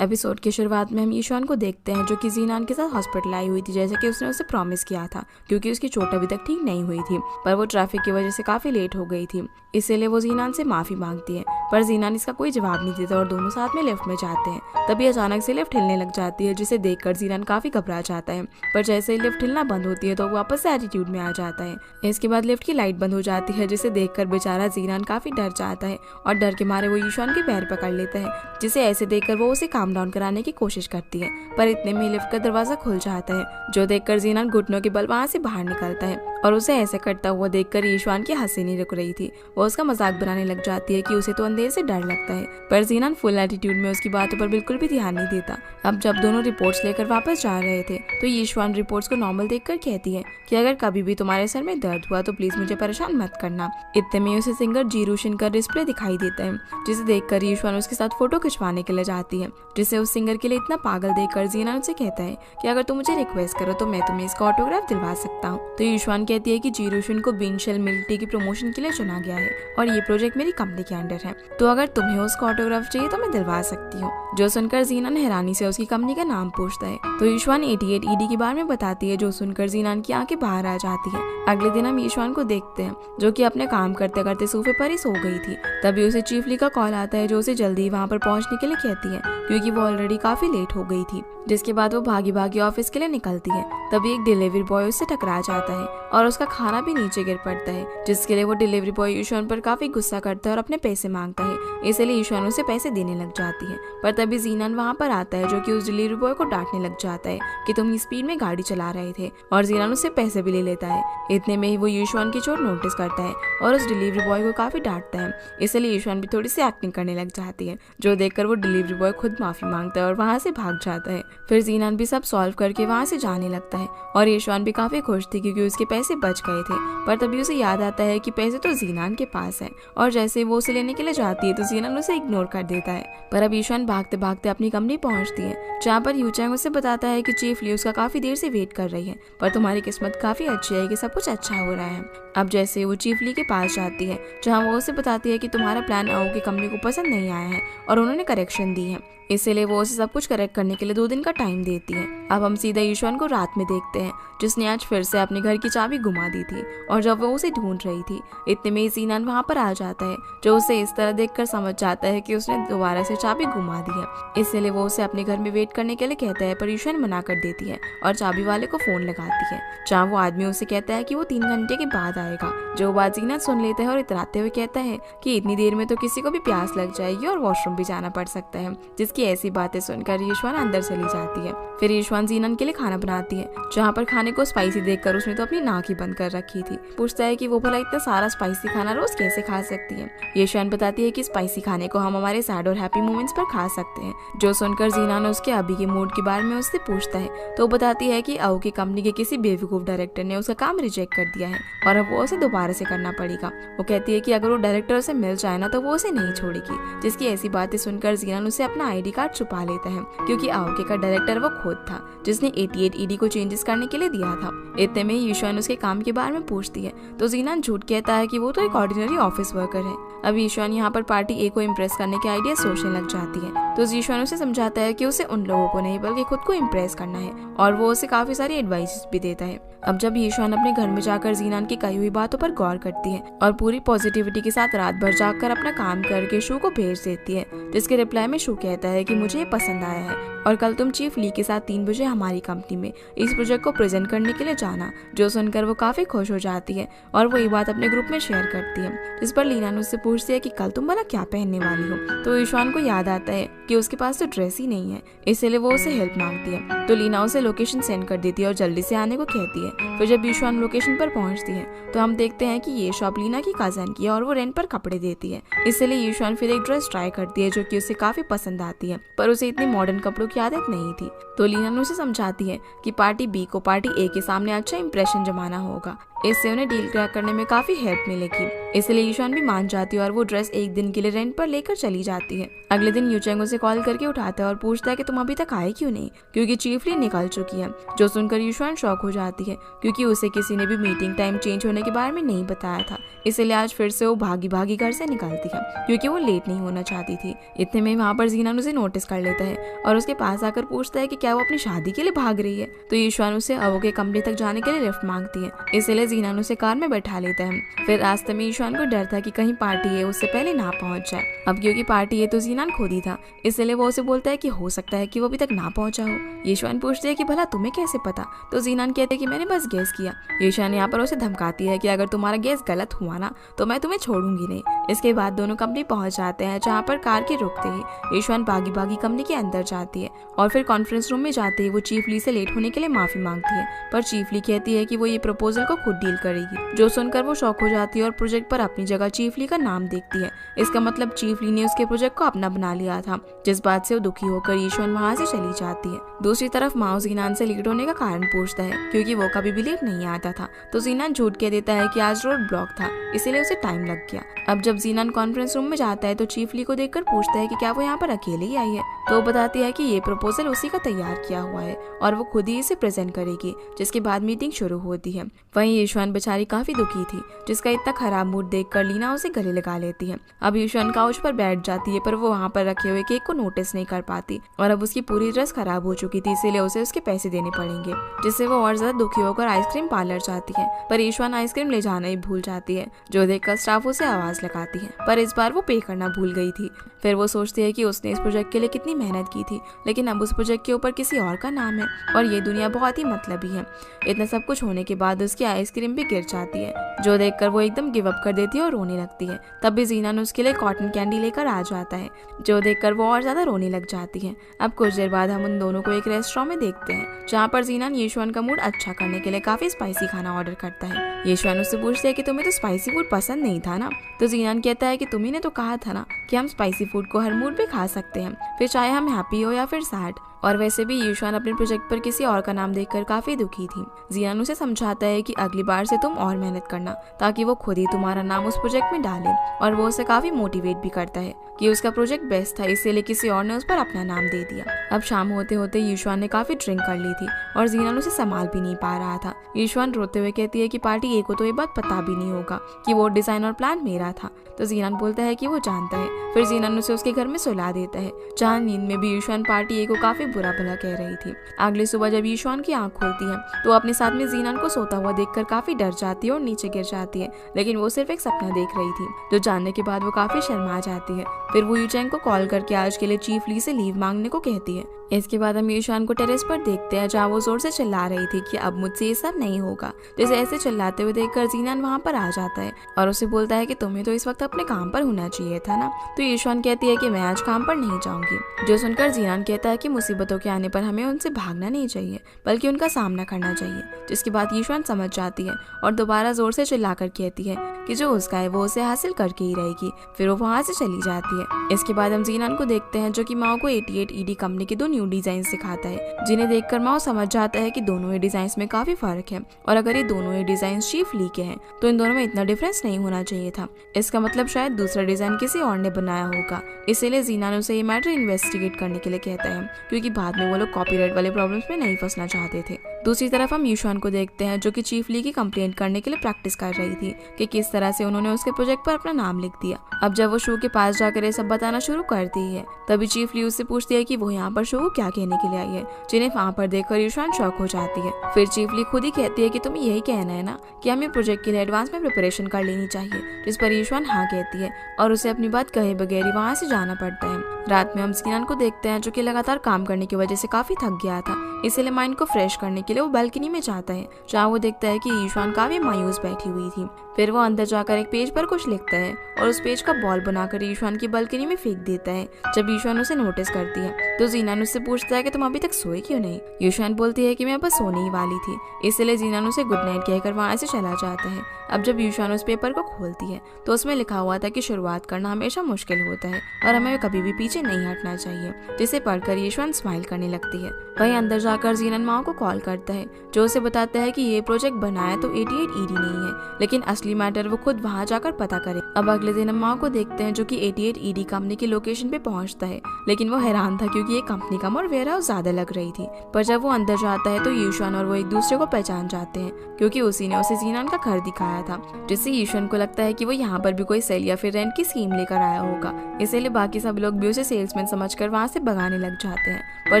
Episode की शुरुआत में हम ईशान को देखते हैं जो कि जीनान के साथ हॉस्पिटल आई हुई थी जैसे कि उसने उसे प्रॉमिस किया था, क्योंकि उसकी चोट अभी तक ठीक नहीं हुई थी, पर वो ट्रैफिक की वजह से काफी लेट हो गई थी। इसीलिए वो जीनान से माफी मांगती है, पर जीनान इसका कोई जवाब नहीं देता और दोनों साथ में लिफ्ट में जाते हैं। तभी अचानक से लिफ्ट हिलने लग जाती है, जिसे देखकर जीनान काफी घबरा जाता है, पर जैसे ही लिफ्ट हिलना बंद होती है तो वो वापस से एटीट्यूड में आ जाता है। इसके बाद लिफ्ट की लाइट बंद हो जाती है, जिसे देखकर बेचारा जीनान काफी डर जाता है और डर के मारे वो ईशान के पैर पकड़ लेता है, जिसे ऐसे देखकर वो उसे काम डाउन कराने की कोशिश करती है। पर इतने में लिफ्ट का दरवाजा खुल जाता है, जो देखकर जीनान घुटनों के बल वहां से बाहर निकलता है और उसे ऐसे करता हुआ देखकर ईशान की हंसी नहीं रुक रही थी। वो उसका मजाक बनाने लग जाती है कि उसे तो अंधेरे से डर लगता है, पर जीनान फुल एटीट्यूड में उसकी बातों पर बिल्कुल भी ध्यान नहीं देता। अब जब दोनों रिपोर्ट्स लेकर वापस जा रहे थे तो ईशान रिपोर्ट्स को नॉर्मल देखकर कहती है कि अगर कभी भी तुम्हारे सर में दर्द हुआ तो प्लीज मुझे परेशान मत करना। इतने में उसे सिंगर जीरूशन का डिस्प्ले दिखाई देता है, जिसे देखकर ईशान उसके साथ फोटो खिंचवाने के लिए जाती है, जिसे उस सिंगर के लिए इतना पागल देखकर जीनान उसे कहता है कि अगर तुम मुझे रिक्वेस्ट करो तो मैं तुम्हें इसका ऑटोग्राफ दिलवा सकता हूँ। तो ईशान कहती है कि जीरूशन को बिंशल मिल्क टी की प्रमोशन के लिए चुना गया है और ये प्रोजेक्ट मेरी कंपनी के अंडर है, तो अगर तुम्हें उसका ऑटोग्राफ चाहिए तो मैं दिलवा सकती हूँ। जो सुनकर जीनान हैरानी से उसकी कंपनी का नाम पूछता है तो ईशान 88 ईडी के बारे में बताती है, जो सुनकर जीनान की आंखें बाहर आ जाती है। अगले दिन हम ईशान को देखते हैं जो कि अपने काम करते करते सोफे पर ही सो गई थी। तभी उसे चीफ ली का कॉल आता है, जो उसे जल्दी वहां पर पहुंचने के लिए कहती है क्योंकि वो ऑलरेडी काफी लेट हो गई थी। जिसके बाद वो भागी भागी ऑफिस के लिए निकलती है। तभी एक डिलीवरी बॉय उससे टकरा जाता है और उसका खाना भी नीचे गिर पड़ता है, जिसके लिए वो डिलीवरी बॉय ईशान पर काफी गुस्सा करता है और अपने पैसे मांगता है। इसलिए ईशान उसे पैसे देने लग जाती है, पर तभी जीनान वहां पर आता है जो कि उस डिलीवरी बॉय को डांटने लग जाता है कि तुम स्पीड में गाड़ी चला रहे थे, और जीनान उससे पैसे भी ले लेता है। इतने में ही वो ईशान की चोट नोटिस करता है और उस डिलीवरी बॉय को काफी डांटता है। इसलिए ईशान भी थोड़ी सी एक्टिंग करने लग जाती है, जो देखकर वो डिलीवरी बॉय खुद माफी मांगता है और वहां से भाग जाता है। फिर जीनान भी सब सॉल्व करके वहां से जाने लगता है और ईशान भी काफी खुश थी क्योंकि उसके पैसे बच गए थे। पर तभी उसे याद आता है कि पैसे तो जीनान के पास है, और जैसे वो उसे लेने के लिए जाती है तो जीनान उसे इग्नोर कर देता है। पर अब ईशान भागते भागते अपनी कंपनी पहुंचती है, जहाँ पर यूचैंग उसे बताता है कि चीफ ली उसका काफी देर से वेट कर रही है, पर तुम्हारी किस्मत काफी अच्छी है कि सब कुछ अच्छा हो रहा है। अब जैसे वो चीफ ली के पास जाती है, जहाँ वो उसे बताती है कि तुम्हारा प्लान आओ की कंपनी को पसंद नहीं आया है और उन्होंने करेक्शन दी है, इसलिए वो उसे सब कुछ करेक्ट करने के लिए 2 दिन का टाइम देती है। अब हम सीधा ईशान को रात में देखते हैं, जिसने आज फिर से अपने घर की चाबी घुमा दी थी, और जब वो उसे ढूंढ रही थी इतने में जीनान वहां पर आ जाता है, जो उसे इस तरह देखकर समझ जाता है कि उसने दोबारा से चाबी घुमा दी है। इसलिए वो उसे अपने घर में वेट करने के लिए कहता है, पर ईशान मना कर देती है और चाबी वाले को फोन लगाती है, जहाँ वो आदमी उसे कहता है कि वो 3 घंटे के बाद आएगा। जो बात जीनान सुन लेता है और इतराते हुए कहता है कि इतनी देर में तो किसी को भी प्यास लग जाएगी और वॉशरूम भी जाना पड़ सकता है, जिसकी ऐसी बातें सुनकर ईशान अंदर चली जाती है। फिर ईशान जीनान के लिए खाना बनाती है, जहाँ पर खाने को स्पाइसी देखकर उसने तो अपनी नाक ही बंद कर रखी थी। पूछता है कि वो भला इतना सारा स्पाइसी खाना रोज कैसे खा सकती है। ईशान बताती है कि स्पाइसी खाने को हम हमारे सैड और हैप्पी मोमेंट्स पर खा सकते हैं। जो सुनकर जीनान उसके अभी के मूड के बारे में उससे पूछता है तो बताती है कि आओ की कंपनी के किसी बेवकूफ डायरेक्टर ने उसका काम रिजेक्ट कर दिया है और अब वो उसे दोबारा से करना पड़ेगा। वो कहती है कि अगर वो डायरेक्टर से मिल जाए ना तो वो उसे नहीं छोड़ेगी, जिसकी ऐसी बातें सुनकर जीनान उसे अपना आईडी कार्ड छुपा लेता है, क्योंकि आओके का डायरेक्टर वो खुद था जिसने 88 ईडी को चेंजेस करने के लिए दिया था। इतने में ईशान उसके काम के बारे में पूछती है तो जीनान झूठ कहता है कि वो तो एक ऑर्डिनरी ऑफिस वर्कर है। अब ईशान यहाँ पर पार्टी ए को इम्प्रेस करने के आइडिया सोचने लग जाती है, तो ईशान उसे समझाता है कि उसे उन लोगों को नहीं बल्कि खुद को इम्प्रेस करना है, और वो उसे काफी सारी एडवाइस भी देता है। अब जब ईशान अपने घर में जाकर जीनान की कही हुई बातों पर गौर करती है और पूरी पॉजिटिविटी के साथ रात भर जाकर अपना काम करके शू को भेज देती है, जिसके रिप्लाई में शू कहता है कि मुझे ये पसंद आया है और कल तुम चीफ ली के साथ 3 बजे हमारी कंपनी में इस प्रोजेक्ट को प्रेजेंट करने के लिए जाना। जो सुनकर वो काफी खुश हो जाती है और वो ये बात अपने ग्रुप में शेयर करती है, जिस पर लीना उससे पूछती है कि कल तुम भला क्या पहनने वाली हो। तो ईशान को याद आता है कि उसके पास तो ड्रेस ही नहीं है, इसलिए वो उसे हेल्प मांगती है। तो लीना उसे लोकेशन सेंड कर देती है और जल्दी से आने को कहती है। फिर जब ईशान लोकेशन पर पहुंचती है तो हम देखते हैं कि ये शॉप लीना की कजन की है और वो रेंट पर कपड़े देती है। इसलिए ईशान फिर एक ड्रेस ट्राई करती है जो कि उसे काफी पसंद आती है, पर उसे इतने मॉडर्न कपड़ों की आदत नहीं थी। तो लीना उसे समझाती है कि पार्टी बी को पार्टी ए के सामने अच्छा इंप्रेशन जमाना होगा, इससे उन्हें डील क्रैक करने में काफी हेल्प मिलेगी। इसलिए ईशान भी मान जाती है है और वो ड्रेस एक दिन के लिए रेंट पर लेकर चली जाती है। अगले दिन यूचेंग उसे कॉल करके उठाता है और पूछता है कि तुम अभी तक आए क्यों नहीं, क्योंकि चीफ ली निकल चुकी है। जो सुनकर यूशुआन शॉक हो जाती है, क्योंकि उसे किसी ने भी मीटिंग टाइम चेंज होने के बारे में नहीं बताया था। इसलिए आज फिर से वो भागी भागी घर से निकलती है, क्योंकि वो लेट नहीं होना चाहती थी। इतने में वहाँ पर जीनान उसे नोटिस कर लेता है और उसके पास आकर पूछता है कि क्या वो अपनी शादी के लिए भाग रही है। तो यूशुआन उसे अवो के कमरे तक जाने के लिए लिफ्ट मांगती है, इसलिए जीनान उसे कार में बैठा लेता है। फिर रास्ते में यूशुआन को डर था कि कहीं पार्टी है उससे पहले ना पहुंच जाए। अब क्योंकि पार्टी है तो जीनान खुद ही था, इसलिए वो उसे बोलता है कि हो सकता है कि वो अभी तक ना पहुंचा हो। यूशुआन पूछती है कि भला तुम्हें कैसे पता, तो जीनान कहते हैं कि मैंने बस गेस किया। यूशुआन यहाँ पर उसे धमकाती है कि अगर तुम्हारा गेस गलत हुआ ना तो मैं तुम्हें छोड़ूंगी नहीं। इसके बाद दोनों कंपनी पहुंच जाते हैं, जहाँ पर कार के रुकते ही यूशुआन भागी भागी कंपनी के अंदर जाती है और फिर कॉन्फ्रेंस रूम में जाते ही वो चीफ ली से लेट होने के लिए माफी मांगती है। पर चीफ ली कहती है कि वो ये प्रपोजल को खुद डील करेगी। जो सुनकर वो शॉक हो जाती है और प्रोजेक्ट पर अपनी जगह चीफ ली का नाम देखती है। इसका मतलब चीफ ली ने उसके प्रोजेक्ट को अपना बना लिया था, जिस बात से वो दुखी होकर यूशुआन वहाँ से चली जाती है। दूसरी तरफ माओ जीनान से लेट होने का कारण पूछता है, क्योंकि वो कभी भी लेट नहीं आता था। तो जीनान झूठ कह देता है कि आज रोड ब्लॉक था, इसीलिए उसे टाइम लग गया। अब जब जीनान कॉन्फ्रेंस रूम में जाता है तो चीफ ली को देखकर पूछता है कि क्या वो यहाँ पर अकेले ही आई है। तो वो बताती है कि ये प्रपोजल उसी का तैयार किया हुआ है और वो खुद ही इसे प्रेजेंट करेगी, जिसके बाद मीटिंग शुरू होती है। वहीं यूशुआन बेचारी काफी दुखी थी, जिसका इतना खराब मूड देखकर लीना उसे गले लगा लेती है। अब यूशुआन काउच पर बैठ जाती है, पर वो वहाँ पर रखे हुए केक को नोटिस नहीं कर पाती और अब उसकी पूरी ड्रेस खराब हो चुकी थी, इसीलिए उसे उसके पैसे देने पड़ेंगे, जिससे वो और ज्यादा दुखी होकर आइसक्रीम पार्लर जाती है। पर यूशुआन आइसक्रीम ले जाना ही भूल जाती है, जो देखकर स्टाफ उसे आवाज लगाती है, पर इस बार वो पे करना भूल गई थी। फिर वो सोचती है कि उसने इस प्रोजेक्ट के लिए कितनी मेहनत की थी, लेकिन अब उस प्रोजेक्ट के ऊपर किसी और का नाम है और ये दुनिया बहुत ही मतलबी है। इतना सब कुछ होने के बाद उसकी आइसक्रीम भी गिर जाती है, जो देखकर वो एकदम गिव अप कर देती है और रोने लगती है। तब भी जीनान उसके लिए कॉटन कैंडी लेकर आ जाता है, जो देखकर वो और ज्यादा रोने लग जाती है। अब कुछ देर बाद हम उन दोनों को एक रेस्टोरेंट में देखते हैं, जहाँ पर जीनान यूशुआन का मूड अच्छा करने के लिए काफी स्पाइसी खाना ऑर्डर करता है। यूशुआन उससे पूछते है कि तुम्हें तो स्पाइसी फूड पसंद नहीं था ना। तो जीनान कहता है कि तुम्ही ने तो कहा था ना कि हम स्पाइसी फूड को हर मूड पे खा सकते हैं, फिर चाहे हम हैप्पी हो या फिर सैड। और वैसे भी यूशुआन अपने प्रोजेक्ट पर किसी और का नाम देखकर काफी दुखी थी। जीनान उसे समझाता है कि अगली बार से तुम और मेहनत करना, ताकि वो खुद ही तुम्हारा नाम उस प्रोजेक्ट में डाले। और वो उसे काफी मोटिवेट भी करता है कि उसका प्रोजेक्ट बेस्ट था, इसीलिए किसी और ने उस पर अपना नाम दे दिया। अब शाम होते होते यूशुआन ने काफी ड्रिंक कर ली थी और जीनान उसे संभाल भी नहीं पा रहा था। यूशुआन रोते हुए कहती है कि पार्टी ए को तो ये बात पता भी नहीं होगा कि वो डिजाइन और प्लान मेरा था। तो जीनान बोलता है कि वो जानता है। फिर जीनान उसे उसके घर में सुला देता है, जहाँ नींद में भी यूशुआन पार्टी ए को काफी बुरा भला कह रही थी। अगली सुबह जब यूशुआन की आंख खुलती है तो अपने साथ में जीनान को सोता हुआ देखकर काफी डर जाती है और नीचे गिर जाती है, लेकिन वो सिर्फ एक सपना देख रही थी, जो जानने के बाद वो काफी शर्मा जाती है। फिर वो यूचेंग को कॉल करके आज के लिए चीफ ली से लीव मांगने को कहती है। इसके बाद हम यूशुआन को टेरेस पर देखते हैं, जहाँ वो जोर से चिल्ला रही थी कि अब मुझसे ये सब नहीं होगा। जैसे ऐसे चिल्लाते हुए देखकर जीनान वहाँ पर आ जाता है और उसे बोलता है कि तुम्हें तो इस वक्त अपने काम पर होना चाहिए था ना। तो यूशुआन कहती है कि मैं आज काम पर नहीं जाऊंगी। जो सुनकर जीनान कहता है कि मुसीबतों के आने पर हमें उनसे भागना नहीं चाहिए, बल्कि उनका सामना करना चाहिए। जिसके बाद यूशुआन समझ जाती है और दोबारा जोर से चिल्लाकर कहती है कि जो उसका है वो उसे हासिल करके ही रहेगी। फिर वो वहाँ से चली जाती है। इसके बाद हम जीनान को देखते हैं, जो कि माओ को 88 ईडी कंपनी के 2 न्यू डिजाइन सिखाता है, जिन्हें देखकर माओ समझ जाता है कि दोनों ही डिजाइन में काफी फर्क है और अगर ये दोनों ही डिजाइन चीफ ली के हैं तो इन दोनों में इतना डिफरेंस नहीं होना चाहिए था। इसका मतलब शायद दूसरा डिजाइन किसी और ने बनाया होगा। इसीलिए जीनान उसे ये मैटर इन्वेस्टिगेट करने के लिए कहता है, क्योंकि बाद में वो लोग कॉपीराइट वाले प्रॉब्लम्स में नहीं फंसना चाहते थे। दूसरी तरफ हम यूशुआन को देखते हैं, जो कि चीफ ली की कंप्लेंट करने के लिए प्रैक्टिस कर रही थी कि किस तरह से उन्होंने उसके प्रोजेक्ट पर अपना नाम लिख दिया। अब जब वो शू के पास जाकर ये सब बताना शुरू करती है, तभी चीफ ली उससे पूछती है कि वो यहाँ पर शू को क्या कहने के लिए आई है, जिन्हें वहाँ पर देखकर यूशुआन शॉक हो जाती है। फिर चीफ ली खुद ही कहती है कि तुम्हें यही कहना है ना कि हमें प्रोजेक्ट के लिए एडवांस में प्रिपरेशन कर लेनी चाहिए, जिस पर यूशुआन हाँ कहती है और उसे अपनी बात कहे बगैर ही वहाँ से जाना पड़ता है। रात में हम जीनान को देखते हैं, जो कि लगातार काम करने की वजह से काफी थक गया था, इसलिए माइंड को फ्रेश करने के लिए वो बालकनी में जाता है, जहाँ वो देखता है कि यूशुआन काफी मायूस बैठी हुई थी। फिर वो अंदर जाकर एक पेज पर कुछ लिखता है और उस पेज का बॉल बनाकर यूशुआन की बालकनी में फेंक देता है। जब यूशुआन उसे नोटिस करती है तो जीनान उससे पूछता है कि तुम अभी तक सोए क्यों नहीं। यूशुआन बोलती है कि मैं बस सोने ही वाली थी, इसलिए जीनान उसे गुड नाइट कहकर वहाँ से चला जाता है। अब जब यूशुआन उस पेपर को खोलती है तो उसमें लिखा हुआ था कि शुरुआत करना हमेशा मुश्किल होता है और हमें कभी भी पीछे नहीं हटना चाहिए, जिसे पढ़कर यूशुआन स्माइल करने लगती है। वहीं अंदर जाकर जीनान माओ को कॉल करता है, जो उसे बताता है कि ये प्रोजेक्ट बनाया तो 88 ईडी नहीं है, लेकिन असली असली मैटर वो खुद वहाँ जाकर पता करे। अब अगले दिन हम माओ को देखते हैं जो कि 88ED कंपनी की लोकेशन पे पहुंचता है, लेकिन वो हैरान था क्योंकि ये कंपनी कम और वेयर हाउस ज्यादा लग रही थी। पर जब वो अंदर जाता है तो यीशुआन और वो एक दूसरे को पहचान जाते हैं क्योंकि उसी ने उसे जीनान का घर दिखाया था, जिससे यीशुआन को लगता है कि वो यहाँ पर भी कोई सेल या फिर रेंट की स्कीम लेकर आया होगा। इसीलिए बाकी सब लोग भी उसे सेल्समैन समझकर वहाँ से भगाने लग जाते हैं। पर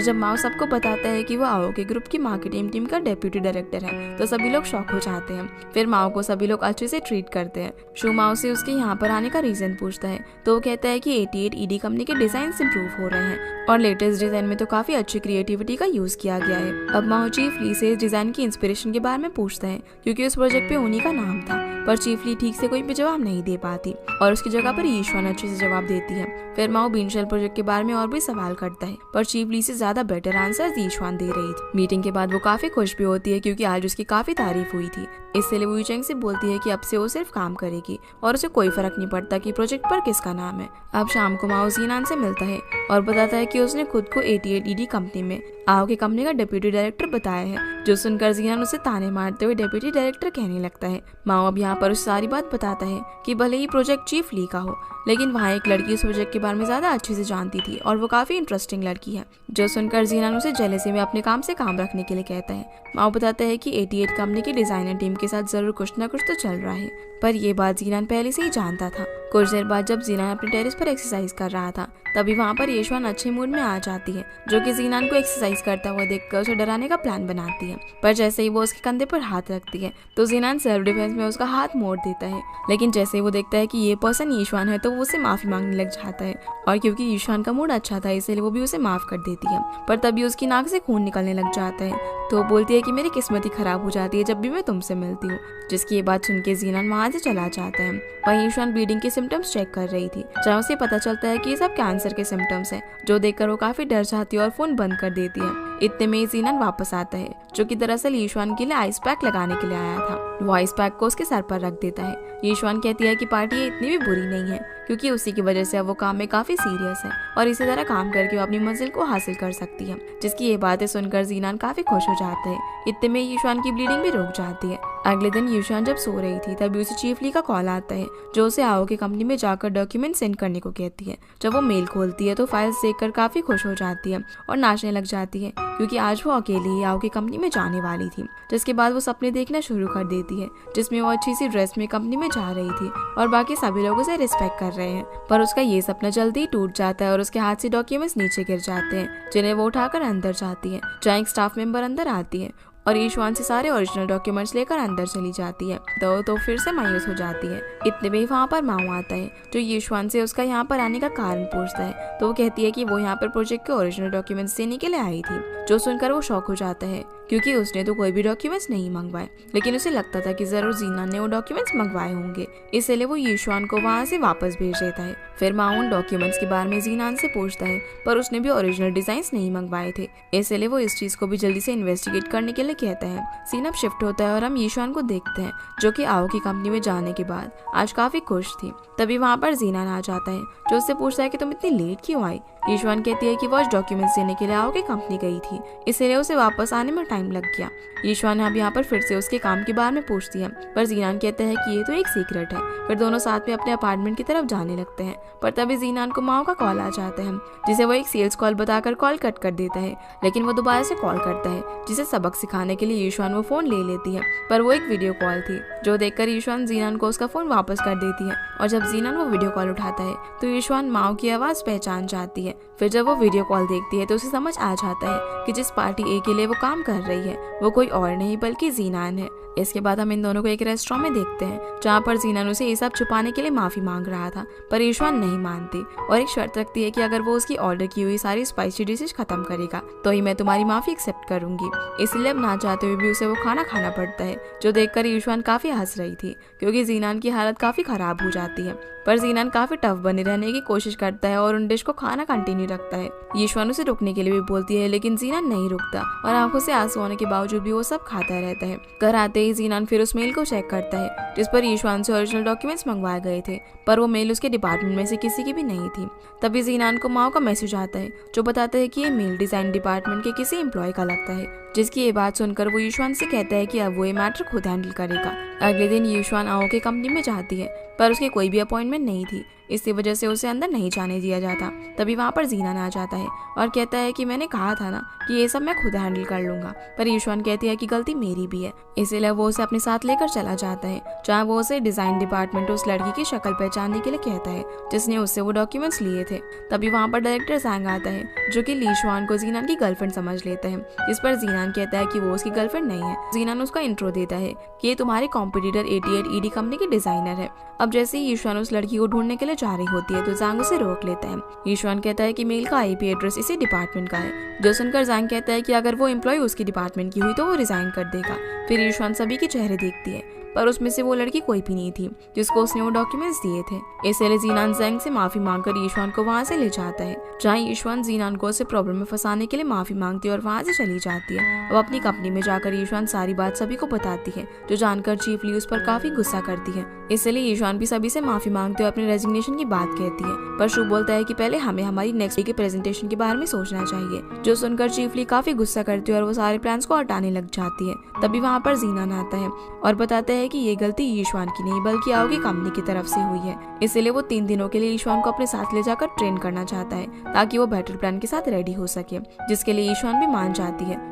जब माओ सबको बताता है कि वो आओ के ग्रुप की मार्केटिंग टीम का डेप्यूटी डायरेक्टर है तो सभी लोग शॉक हो जाते हैं। फिर माओ को सभी लोग अच्छे से ट्रीट करते हैं। शू माओ से उसके यहाँ पर आने का रीजन पूछता है तो वो कहता है कि 88ED कंपनी के डिजाइन इंप्रूव हो रहे हैं और लेटेस्ट डिजाइन में तो काफी अच्छी क्रिएटिविटी का यूज किया गया है। अब माओ चीफ ली से इस डिजाइन की इंस्पिरेशन के बारे में पूछता है क्योंकि उस प्रोजेक्ट पे उन्हीं का नाम था, पर चीफ ली ठीक से कोई भी जवाब नहीं दे पाती और उसकी जगह पर यीशुआन अच्छे से जवाब देती है। फिर माओ बीनशेल प्रोजेक्ट के बारे में और भी सवाल करता है, पर चीफ ली से ज्यादा बेटर आंसर यीशुआन दे रही थी। मीटिंग के बाद वो काफी खुश भी होती है क्योंकि आज उसकी काफी तारीफ हुई थी। इसलिए वो यूचेंग से बोलती है कि अब से वो सिर्फ काम करेगी और उसे कोई फर्क नहीं पड़ता कि प्रोजेक्ट पर किसका नाम है। अब शाम को माओ जीनान से मिलता है और बताता है कि उसने खुद को 88ED कंपनी में आओ की कंपनी का डेप्यूटी डायरेक्टर बताया है, जो सुनकर जीनान उसे ताने मारते हुए डेप्यूटी डायरेक्टर कहने लगता है। माओ अब यहाँ पर उसे सारी बात बताता है कि भले ही प्रोजेक्ट चीफ ली का हो, लेकिन वहाँ एक लड़की उस प्रोजेक्ट के बारे में ज्यादा अच्छे से जानती थी और वो काफी इंटरेस्टिंग लड़की है, जो सुनकर जीनान उसे जेलेसी में अपने काम से काम रखने के लिए कहता है। माओ बताता है कि 88 कंपनी की डिजाइनर टीम के साथ जरूर कुछ न कुछ तो चल रहा है, पर ये बात जीनान पहले से ही जानता था। कुछ देर बाद जब जीनान अपने टेरेस पर एक्सरसाइज कर रहा था तभी वहाँ पर यीशुआन अच्छे मूड में आ जाती है, जो कि जीनान को एक्सरसाइज करता हुआ देखकर उसे डराने का प्लान बनाती है। पर जैसे ही वो उसके कंधे पर हाथ रखती है तो जीनान सेल्फ डिफेंस में उसका हाथ मोड़ देता है, लेकिन जैसे ही वो देखता है कि ये पर्सन यीशुआन है तो वो उसे माफी मांगने लग जाता है और क्योंकि यीशुआन का मूड अच्छा था इसलिए वो भी उसे माफ कर देती है। पर तभी उसकी नाक से खून निकलने लग जाता है तो वो बोलती है कि मेरी किस्मत ही खराब हो जाती है जब भी मैं तुमसे मिलती हूँ, जिसकी ये बात सुन के जीनान वहाँ से चला जाता है। वहीं यीशुआन ब्लीडिंग के सिम्टम्स चेक कर रही थी, जहाँ उसे पता चलता है कि ये सब कैंसर के सिम्टम्स हैं, जो देखकर वो काफी डर जाती है और फोन बंद कर देती है। इतने में जीनान वापस आता है, जो कि दरअसल यीशुआन के लिए आइस पैक लगाने के लिए आया था। वो आइस पैक को उसके सर पर रख देता है। यीशुआन कहती है कि पार्टी इतनी भी बुरी नहीं है क्योंकि उसी की वजह से अब वो काम में काफी सीरियस है और इसी तरह काम करके वो अपनी मंजिल को हासिल कर सकती है, जिसकी ये बातें सुनकर जीनान काफी खुश हो जाता है। इतने में यीशुआन की ब्लीडिंग भी रुक जाती है। अगले दिन यीशुआन जब सो रही थी तभी उसे चीफ ली का कॉल आता है, जो उसे आओ की कंपनी में जाकर डॉक्यूमेंट सेंड करने को कहती है। जब वो मेल खोलती है तो फाइल्स देखकर काफी खुश हो जाती है और नाचने लग जाती है क्योंकि आज वो अकेले ही आओ की कंपनी में जाने वाली थी। जिसके बाद वो सपने देखना शुरू कर देती है जिसमें वो अच्छी सी ड्रेस में कंपनी में जा रही थी और बाकी सभी लोग उसे रिस्पेक्ट कर रहे हैं। पर उसका ये सपना जल्दी ही टूट जाता है और उसके हाथ से डॉक्यूमेंट्स नीचे गिर जाते हैं, जिन्हें वो उठाकर अंदर जाती है। जहाँ एक स्टाफ मेंबर अंदर आती है और यीशुआन से सारे ओरिजिनल डॉक्यूमेंट्स लेकर अंदर चली जाती है तो फिर से मायूस हो जाती है। इतने में वहाँ पर माओ आता है, जो यीशुआन से उसका यहाँ पर आने का कारण पूछता है तो वो कहती है कि वो यहाँ पर प्रोजेक्ट के ओरिजिनल डॉक्यूमेंट्स देने के लिए आई थी, जो सुनकर वो शॉक हो जाता है क्योंकि उसने तो कोई भी डॉक्यूमेंट्स नहीं मंगवाए, लेकिन उसे लगता था कि जरूर जीनान ने वो डॉक्यूमेंट्स मंगवाए होंगे, इसलिए वो यीशुआन को वहाँ से वापस भेज देता है। फिर माओ उन डॉक्यूमेंट्स के बारे में जीनान से पूछता है, पर उसने भी ओरिजिनल डिजाइन्स नहीं मंगवाए थे, इसलिए वो इस चीज को भी जल्दी से इन्वेस्टिगेट करने के लिए कहता है। सीन अब शिफ्ट होता है और हम यीशुआन को देखते हैं, जो कि आओ की कंपनी में जाने के बाद आज काफी खुश थी। तभी वहाँ पर जीनान आ जाता है, जो उससे पूछता है कि तुम इतनी लेट क्यों आई। यीशुआन कहती है कि वो आज डॉक्यूमेंट्स देने के लिए आओ की कंपनी गई थी, इसलिए उसे वापस आने में टाइम लग गया। यीशुआन अब यहाँ पर फिर से उसके काम के बारे में पूछती है, पर जीनान कहते हैं कि ये तो एक सीक्रेट है। फिर दोनों साथ में अपने अपार्टमेंट की तरफ जाने लगते हैं, पर तभी जीनान को माओ का कॉल आ जाता है, जिसे वो एक सेल्स कॉल बताकर कॉल कट कर देता है, लेकिन वो दोबारा से कॉल करता है, जिसे सबक सिखाने के लिए यीशुआन वो फोन ले लेती है, पर वो एक वीडियो कॉल थी, जो देखकर यीशुआन जीनान को उसका फोन वापस कर देती है। और जब जीनान वो वीडियो कॉल उठाता है तो यीशुआन माओ की आवाज पहचान जाती है। फिर जब वो वीडियो कॉल देखती है तो उसे समझ आ जाता है कि जिस पार्टी ए के लिए वो काम कर रही है वो कोई और नहीं बल्कि जीनान है। इसके बाद हम इन दोनों को एक रेस्टोरेंट में देखते हैं, जहाँ पर जीनान उसे ये सब छुपाने के लिए माफी मांग रहा था, पर यीशुआन नहीं मानती और एक शर्त रखती है कि अगर वो उसकी ऑर्डर की हुई सारी स्पाइसी डिशेज खत्म करेगा तो ही मैं तुम्हारी माफी एक्सेप्ट करूंगी। इसलिए अब ना चाहते हुए भी उसे वो खाना खाना पड़ता है, जो देखकर यीशुआन काफी हंस रही थी क्योंकि जीनान की हालत काफी खराब हो जाती है। पर जीनान काफी टफ बने रहने की कोशिश करता है और उन डिश को खाना कंटिन्यू रखता है। यीशुआन उसे रुकने के लिए भी बोलती है, लेकिन जीनान नहीं रुकता और आंखों से आंसू आने के बावजूद भी वो सब खाता रहता है। घर आते ही जीनान फिर उस मेल को चेक करता है जिस पर यीशुआन से ओरिजिनल डॉक्यूमेंट्स मंगवाए गए थे, पर वो मेल उसके डिपार्टमेंट में से किसी की भी नहीं थी। तभी जीनान को माओ का मैसेज आता है, जो बताता है कि ये मेल डिजाइन डिपार्टमेंट के किसी एम्प्लॉय का लगता है, जिसकी ये बात सुनकर वो यीशुआन से कहता है कि अब वो ये मैटर खुद हैंडल करेगा। अगले दिन यीशुआन आओ के कंपनी में जाती है, पर उसकी कोई भी अपॉइंटमेंट नहीं थी, इसी वजह से उसे अंदर नहीं जाने दिया जाता। तभी वहाँ पर जीनान आ जाता है और कहता है कि मैंने कहा था ना कि ये सब मैं खुद हैंडल कर लूंगा, पर यीशुआन कहती है कि गलती मेरी भी है। इसीलिए वो उसे अपने साथ लेकर चला जाता है, जहाँ वो उसे डिजाइन डिपार्टमेंट उस लड़की की शक्ल पहचानने के लिए कहता है जिसने उससे वो डॉक्यूमेंट्स लिए थे। तभी वहाँ पर डायरेक्टर जैंग आता है, जो कि यीशुआन को जीनान की गर्लफ्रेंड समझ लेता है, जिस पर जीनान कहता है कि वो उसकी गर्लफ्रेंड नहीं है। जीनान उसका इंट्रो देता है कि ये तुम्हारे कॉम्पिटिटर 88 ईडी कंपनी की डिजाइनर है। अब जैसे ही यीशुआन उस लड़की को ढूंढने के लिए जा रही होती है तो जैंग उसे रोक लेता है। यीशुआन कहता है कि मेल का आईपी एड्रेस इसी डिपार्टमेंट का है, जो सुनकर जैंग कहता है कि अगर वो एम्प्लॉय उसकी डिपार्टमेंट की हुई तो वो रिजाइन कर देगा। फिर यीशुआन सभी के चेहरे देखती है, पर उसमें से वो लड़की कोई भी नहीं थी जिसको उसने वो डॉक्यूमेंट्स दिए थे। इसलिए जीनान जैंग से माफी मांगकर यीशुआन को वहाँ से ले जाता है, जहाँ यीशुआन जीनान को उसे प्रॉब्लम में फंसाने के लिए माफी मांगती है और वहाँ से चली जाती है। अब अपनी कंपनी में जाकर यीशुआन सारी बात सभी को बताती है, जो जानकर चीफ ली उस पर काफी गुस्सा करती है। इसलिए यीशुआन भी सभी से माफी मांगते हुए अपने रेजिग्नेशन की बात कहती है, पर शू बोलता है कि पहले हमें हमारी नेक्स्ट डे के प्रेजेंटेशन के बारे में सोचना चाहिए, जो सुनकर चीफ ली काफी गुस्सा करती है और वो सारे प्लान्स को हटाने लग जाती है। तभी वहाँ पर जीनान आता है और बताता है कि ये गलती यीशुआन की नहीं बल्कि आओ की कंपनी की तरफ से हुई है। इसलिए वो 3 दिनों के लिए यीशुआन को अपने साथ ले जाकर ट्रेन करना चाहता है, ताकि वो बेटर प्लान के साथ रेडी हो सके, जिसके लिए यीशुआन भी मान जाती है।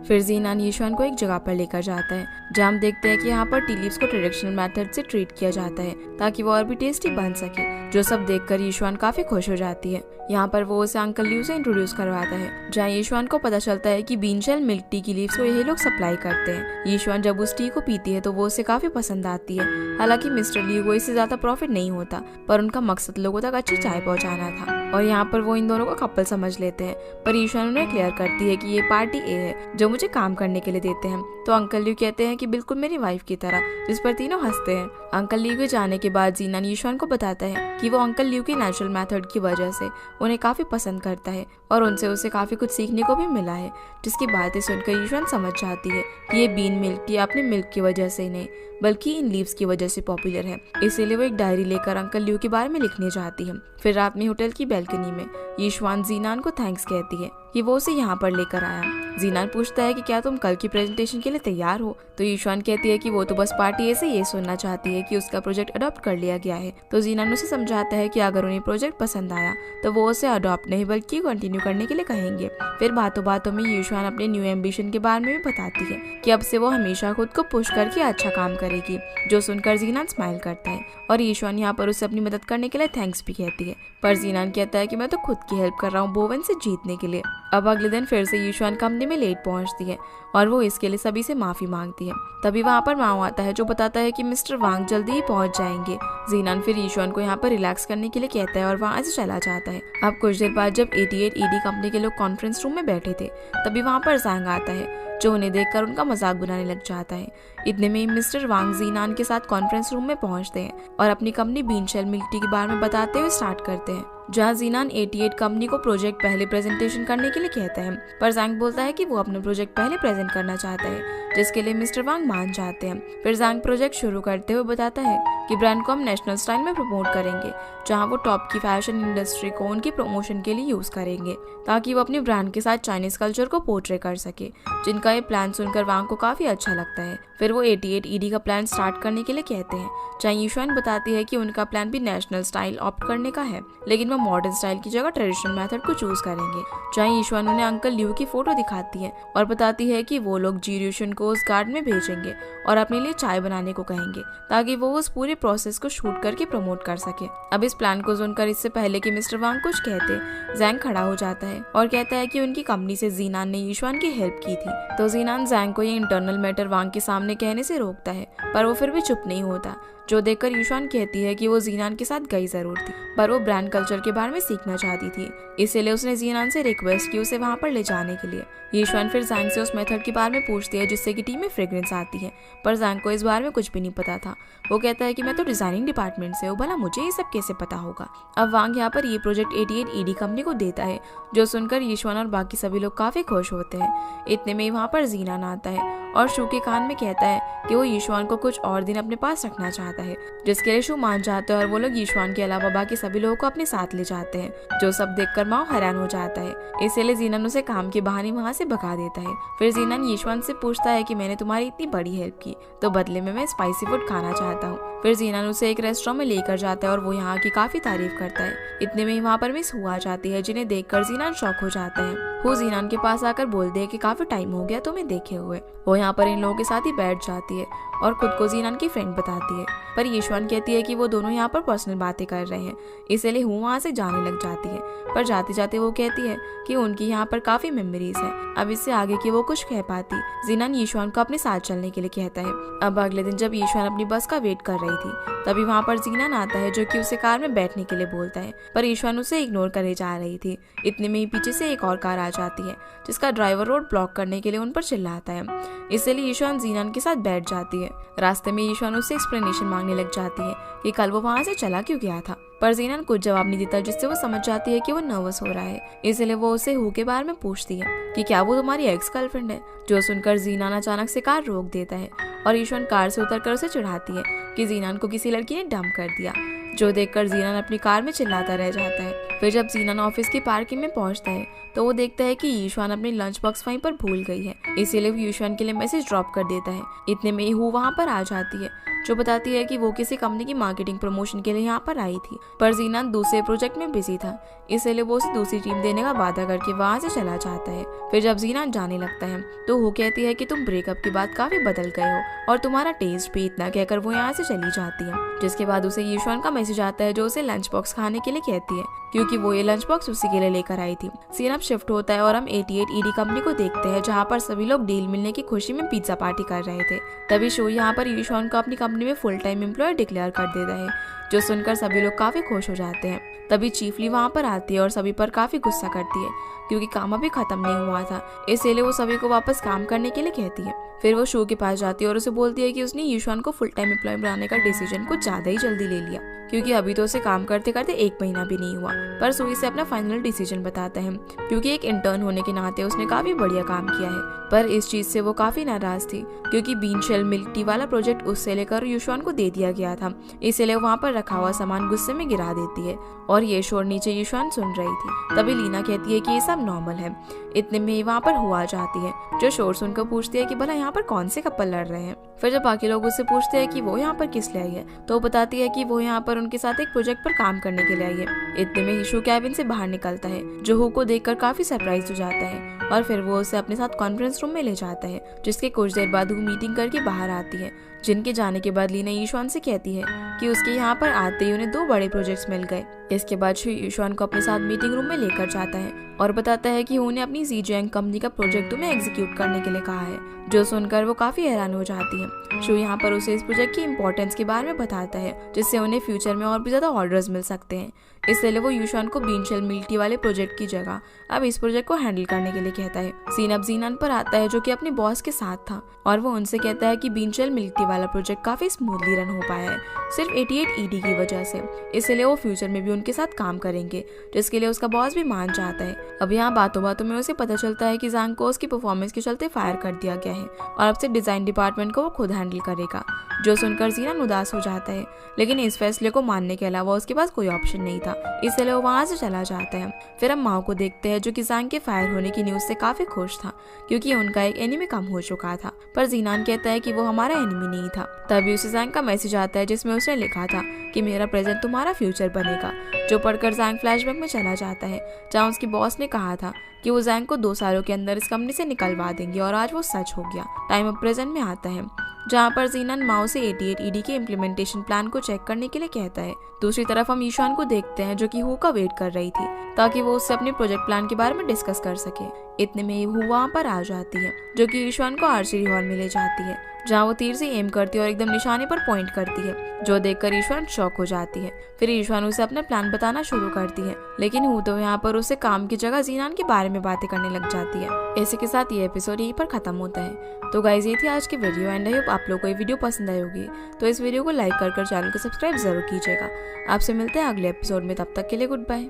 फिर जीनान यीशुआन को एक जगह पर लेकर जाता है, जहाँ हम देखते हैं कि यहाँ पर टी लीव्स को ट्रेडिशनल मेथड से ट्रीट किया जाता है ताकि वो और भी टेस्टी बन सके, जो सब देखकर यीशुआन काफी खुश हो जाती है। यहाँ पर वो उसे अंकल ल्यू से इंट्रोड्यूस करवाता है, जहाँ यीशुआन को पता चलता है कि बीनशेल मिल्क टी की लीव्स को यही लोग सप्लाई करते हैं। यीशुआन जब उस टी को पीती है तो वो उसे काफी पसंद आती है। हालांकि मिस्टर ल्यू को इससे ज्यादा प्रॉफिट नहीं होता, पर उनका मकसद लोगों तक अच्छी चाय पहुँचाना था और यहाँ पर वो इन दोनों को कपल समझ लेते हैं। पर यीशुआन उन्हें क्लियर करती है कि ये पार्टी ए है जो मुझे काम करने के लिए देते हैं। तो अंकल ल्यू कहते हैं कि बिल्कुल मेरी वाइफ की तरह, जिस पर तीनों हंसते हैं। अंकल ल्यू के जाने के बाद जीनान यीशुआन को बताता है कि वो अंकल ल्यू के नेचुरल मेथड की वजह से उन्हें काफी पसंद करता है और उनसे उसे काफी कुछ सीखने को भी मिला है, जिसकी बातें सुनकर यीशुआन समझ जाती है कि ये बीन मिल्क टी अपने मिल्क की वजह से नहीं बल्कि इन लीव्स की वजह से पॉपुलर है। इसीलिए वो एक डायरी लेकर अंकल ल्यू के बारे में लिखने जाती है। फिर रात में होटल की बैल्कनी में यीशुआन जीनान को थैंक्स कहती है कि वो उसे यहाँ पर लेकर आया। जीनान पूछता है कि क्या तुम कल की प्रेजेंटेशन के लिए तैयार हो? तो यीशुआन कहती है कि वो तो बस पार्टी ऐसे ये सुनना चाहती है कि उसका प्रोजेक्ट अडॉप्ट कर लिया गया है। तो जीनान उसे समझाता है कि अगर उन्हें प्रोजेक्ट पसंद आया तो वो उसे अडॉप्ट नहीं बल्कि कंटिन्यू करने के लिए कहेंगे। फिर बातों बातों में यीशुआन अपने न्यू एम्बिशन के बारे में भी बताती है कि अब से वो हमेशा खुद को पुश करके अच्छा काम करेगी, जो सुनकर जीनान स्माइल करता है और यीशुआन यहाँ पर उसे अपनी मदद करने के लिए थैंक्स भी कहती है। पर जीनान कहता है कि मैं तो खुद की हेल्प कर रहा हूँ बोवेन से जीतने के लिए। अब अगले दिन फिर से यीशुआन कंपनी में लेट पहुंचती है और वो इसके लिए सभी से माफी मांगती है। तभी वहाँ पर माओ आता है, जो बताता है कि मिस्टर वांग जल्दी ही पहुंच जाएंगे। जीनान फिर यीशुआन को यहाँ पर रिलैक्स करने के लिए कहता है और वहाँ से चला जाता है। अब कुछ देर बाद जब 88 ईडी कंपनी के लोग कॉन्फ्रेंस रूम में बैठे थे, तभी वहाँ पर जैंग आता है, जो उन्हें देखकर उनका मजाक बनाने लग जाता है। इतने में ही मिस्टर वांग जीनान के साथ कॉन्फ्रेंस रूम में पहुंचते हैं और अपनी कंपनी बीनशेल मिल्क टी के बारे में बताते हुए स्टार्ट करते हैं, जहाँ जीनान 88 कंपनी को प्रोजेक्ट पहले प्रेजेंटेशन करने के लिए कहता है। पर जैंग बोलता है कि वो अपना प्रोजेक्ट पहले प्रेजेंट करना चाहता है, जिसके लिए मिस्टर वांग मान जाते हैं। फिर जैंग प्रोजेक्ट शुरू करते हुए बताता है कि ब्रांड को हम नेशनल स्टाइल में प्रमोट करेंगे, जहाँ वो टॉप की फैशन इंडस्ट्री को उनकी प्रमोशन के लिए यूज करेंगे, ताकि वो अपने ब्रांड के साथ चाइनीज कल्चर को पोर्ट्रे कर सके, जिनका ये प्लान सुनकर वांग को काफी अच्छा लगता है। फिर वो 88 ईडी का प्लान स्टार्ट करने के लिए कहते हैं, जहाँ यीशुआन बताती है कि उनका प्लान भी नेशनल स्टाइल ऑप्ट करने का है, लेकिन वो मॉडर्न स्टाइल की जगह ट्रेडिशनल मेथड को चूज करेंगे। जहाँ यीशुआन उन्हें अंकल ल्यू की फोटो दिखाती है और बताती है कि वो लोग जीरुशन को उस गार्ड में भेजेंगे और अपने लिए चाय बनाने को कहेंगे, ताकि वो उस पूरे प्रोसेस को शूट करके प्रमोट कर सके। अब इस प्लान को सुनकर इससे पहले कि मिस्टर वांग कुछ कहते, जैंग खड़ा हो जाता है और कहता है कि उनकी कंपनी से जीनान ने यीशुआन की हेल्प की थी। तो जीनान जैंग को ये इंटरनल मैटर वांग के सामने कहने से रोकता है, पर वो फिर भी चुप नहीं होता, जो देखकर यीशुआन कहती है कि वो जीनान के साथ गई जरूर थी, पर वो ब्रांड कल्चर के बारे में सीखना चाहती थी, इसीलिए उसने जीनान से रिक्वेस्ट की उसे वहाँ पर ले जाने के लिए। यीशुआन फिर जैंग से उस मेथड के बारे में पूछती है जिससे कि टी में फ्रेग्रेंस आती है, पर जैंग को इस बारे में कुछ भी नहीं पता था। वो कहता है कि मैं तो डिजाइनिंग डिपार्टमेंट से हूँ, भला मुझे ये सब कैसे पता होगा। अब वांग यहाँ पर ये प्रोजेक्ट 88 ईडी कंपनी को देता है, जो सुनकर यीशुआन और बाकी सभी लोग काफी खुश होते हैं। इतने में वहाँ पर जीनान आता है और शू के कान में कहता है कि वो यीशुआन को कुछ और दिन अपने पास रखना चाहता है, जिसके लिए शू मान जाता है और वो लोग यीशुआन के अलावा बाकी सभी लोगों को अपने साथ साथ ले जाते हैं, जो सब देखकर माओ हैरान हो जाता है। इसलिए जीनान उसे काम के बहाने वहाँ से भगा देता है। फिर जीनान यीशुआन से पूछता है कि मैंने तुम्हारी इतनी बड़ी हेल्प की तो बदले में मैं स्पाइसी फूड खाना चाहता हूँ। फिर जीनान उसे एक रेस्टोरेंट में लेकर जाता है और वो यहाँ की काफी तारीफ करता है। इतने में ही वहाँ पर मिस हू आ जाती है, जिन्हें देखकर जीनान शॉक हो जाता है। हू जीनान के पास आकर बोलते है कि काफी टाइम हो गया तुम्हें देखे हुए। वो यहाँ पर इन लोगों के साथ ही बैठ जाती है और खुद को जीनान की फ्रेंड बताती है, पर यीशुआन कहती है कि वो दोनों यहाँ पर पर्सनल बातें कर रहे हैं, इसलिए हू वहाँ से जाने लग जाती है। पर जाते जाते वो कहती है कि उनकी यहाँ पर काफी मेमोरीज है, अब इससे आगे की वो कुछ कह पाती। जीनान यीशुआन को अपने साथ चलने के लिए कहता है। अब अगले दिन जब यीशुआन अपनी बस का वेट कर रही थी तभी वहाँ पर जीनान आता है, जो कि उसे कार में बैठने के लिए बोलता है, पर यीशुआन उसे इग्नोर करे जा रही थी। इतने में ही पीछे से एक और कार आ जाती है, जिसका ड्राइवर रोड ब्लॉक करने के लिए उन पर चिल्लाता है। इसलिए यीशुआन जीनान के साथ बैठ जाती है। रास्ते में यीशुआन उससे एक्सप्लेनेशन मांगने लग जाती है कि कल वो वहाँ से चला क्यों गया था, पर जीनान कुछ जवाब नहीं देता, जिससे वो समझ जाती है कि वो नर्वस हो रहा है। इसलिए वो उसे हू के बारे में पूछती है कि क्या वो तुम्हारी एक्स गर्लफ्रेंड है, जो सुनकर जीनान अचानक से कार रोक देता है और यीशुआन कार से उतरकर उसे चिढ़ाती है कि जीनान को किसी लड़की ने डंप कर दिया, जो देखकर जीनान अपनी कार में चिल्लाता रह जाता है। फिर जब जीनान ऑफिस की पार्किंग में पहुंचता है तो वो देखता है कि यीशुआन अपनी लंच बॉक्स वहीं पर भूल गई है, इसीलिए वो यीशुआन के लिए मैसेज ड्रॉप कर देता है। इतने में ही हू वहाँ पर आ जाती है, जो बताती है कि वो किसी कंपनी की मार्केटिंग प्रमोशन के लिए यहाँ पर आई थी, पर जीनान दूसरे प्रोजेक्ट में बिजी था, इसलिए वो उसे दूसरी टीम देने का वादा करके वहाँ से चला जाता है। फिर जब जीनान जाने लगता है तो हू कहती है कि तुम ब्रेकअप के बाद काफी बदल गए हो और तुम्हारा टेस्ट भी, इतना कहकर वो यहाँ से चली जाती है। जिसके बाद उसे यीशुआन का मैसेज आता है, जो उसे लंच बॉक्स खाने के लिए कहती है, क्योंकि वो ये लंच बॉक्स उसी के लिए लेकर आई थी। सीन अब शिफ्ट होता है और हम 88ED कंपनी को देखते हैं, जहाँ पर सभी लोग डील मिलने की खुशी में पिज्जा पार्टी कर रहे थे। तभी शो यहाँ पर यीशुआन को अपनी कंपनी में फुल टाइम एम्प्लॉय डिक्लेयर कर देता है, जो सुनकर सभी लोग काफी खुश हो जाते हैं। तभी चीफली वहाँ पर आती है और सभी पर काफी गुस्सा करती है, क्योंकि काम अभी खत्म नहीं हुआ था, इसलिए वो सभी को वापस काम करने के लिए कहती है। फिर वो शो के पास जाती है और उसे बोलती है कि उसने यीशुआन को फुल टाइम एम्प्लॉय बनाने का डिसीजन कुछ ज्यादा ही जल्दी ले लिया, क्योंकि अभी तो उसे काम करते करते 1 महीना भी नहीं हुआ। पर सो इसे अपना फाइनल डिसीजन बताता है, क्योंकि एक इंटर्न होने के नाते उसने काफी बढ़िया काम किया है। पर इस चीज से वो काफी नाराज थी, क्योंकि बीन शेल मिल्क टी वाला प्रोजेक्ट उससे लेकर यीशुआन को दे दिया गया था, इसलिए वहाँ पर रखा हुआ सामान गुस्से में गिरा देती है और ये शोर नीचे यीशुआन सुन रही थी। तभी लीना कहती है कि ये सब नॉर्मल है। इतने में वहाँ पर हुआ जाती है, जो शोर सुनकर पूछती है कि भला यहाँ पर कौन से कपल लड़ रहे हैं। फिर जब बाकी लोग उससे पूछते हैं कि वो यहाँ पर किस लिए आई है, तो वो बताती है कि वो यहाँ पर उनके साथ एक प्रोजेक्ट पर काम करने के लिए आई है। इतने में यीशु कैबिन से बाहर निकलता है, जो हू को देखकर काफी सरप्राइज हो जाता है और फिर वो उसे अपने साथ कॉन्फ्रेंस रूम में ले जाता है, जिसके कुछ देर बाद हू मीटिंग करके बाहर आती है। जिनके जाने के बाद लीना यीशुआन से कहती है कि उसके यहाँ पर आते ही उन्हें 2 बड़े प्रोजेक्ट्स मिल गए। इसके बाद शू यीशुआन को अपने साथ मीटिंग रूम में लेकर जाता है और बताता है कि उन्हें अपनी जीजेंग कंपनी का प्रोजेक्ट तुम्हें एग्जीक्यूट करने के लिए कहा है, जो सुनकर वो काफी हैरान हो जाती है। शू यहाँ पर उसे इस प्रोजेक्ट की इम्पोर्टेंस के बारे में बताता है, जिससे उन्हें फ्यूचर में और भी ज्यादा ऑर्डर्स मिल सकते हैं। इसलिए वो यीशुआन को बीन शेल मिल्क टी वाले प्रोजेक्ट की जगह अब इस प्रोजेक्ट को हैंडल करने के लिए कहता है। सीन अब जीनान पर आता है, जो कि अपने बॉस के साथ था, और वो उनसे कहता है कि बीन शेल मिल्क टी वाला प्रोजेक्ट काफी स्मूथली रन हो पाया है सिर्फ 88ED की वजह से, इसलिए वो फ्यूचर में भी उनके साथ काम करेंगे, जिसके लिए उसका बॉस भी मान जाता है। अब यहाँ बातों बातों में उसे पता चलता है कि ज़ांग को उसकी परफॉर्मेंस के चलते फायर कर दिया गया है और अब से डिजाइन डिपार्टमेंट को वो खुद हैंडल करेगा, जो सुनकर जीनान उदास हो जाता है। लेकिन इस फैसले को मानने के अलावा उसके पास कोई ऑप्शन नहीं था, इसलिए वो वहाँ से चला जाता है। फिर हम माओ को देखते हैं, जो कि ज़ांग के फायर होने की न्यूज से काफी खुश था, क्योंकि उनका एक एनिमी कम हो चुका था। पर जीनान कहता है कि वो हमारा एनिमी नहीं था। तभी उसे ज़ांग का मैसेज आता है, जिसमें उसने लिखा था कि मेरा प्रेजेंट तुम्हारा फ्यूचर बनेगा, जो पढ़कर ज़ांग फ्लैशबैक में चला जाता है, जहाँ उसकी बॉस ने कहा था कि वो ज़ांग को 2 सालों के अंदर इस कंपनी से निकलवा देंगे, और आज वो सच हो गया। टाइम अब प्रेजेंट में आता है, जहाँ पर जीनान माओ से 88ED के इम्प्लीमेंटेशन प्लान को चेक करने के लिए कहता है। दूसरी तरफ हम यीशुआन को देखते हैं, जो कि हू का वेट कर रही थी, ताकि वो उससे अपने प्रोजेक्ट प्लान के बारे में डिस्कस कर सके। इतने में हू वहाँ पर आ जाती है, जो कि यीशुआन को आर्चरी हॉल में ले जाती है, जहाँ वो तीर से एम करती है और एकदम निशाने पर पॉइंट करती है, जो देखकर यीशुआन शॉक हो जाती है। फिर यीशुआन उसे अपना प्लान बताना शुरू करती है, लेकिन हू तो यहाँ पर उसे काम की जगह जीनान के बारे में बातें करने लग जाती है। ऐसे के साथ ये एपिसोड यहीं पर खत्म होता है। तो गाइज, ये थी आज की वीडियो एंड आई होप आप लोगों को ये वीडियो पसंद आई होगी। तो इस वीडियो को लाइक कर चैनल को सब्सक्राइब जरूर कीजिएगा। आपसे मिलते हैं अगले एपिसोड में, तब तक के लिए गुड बाय।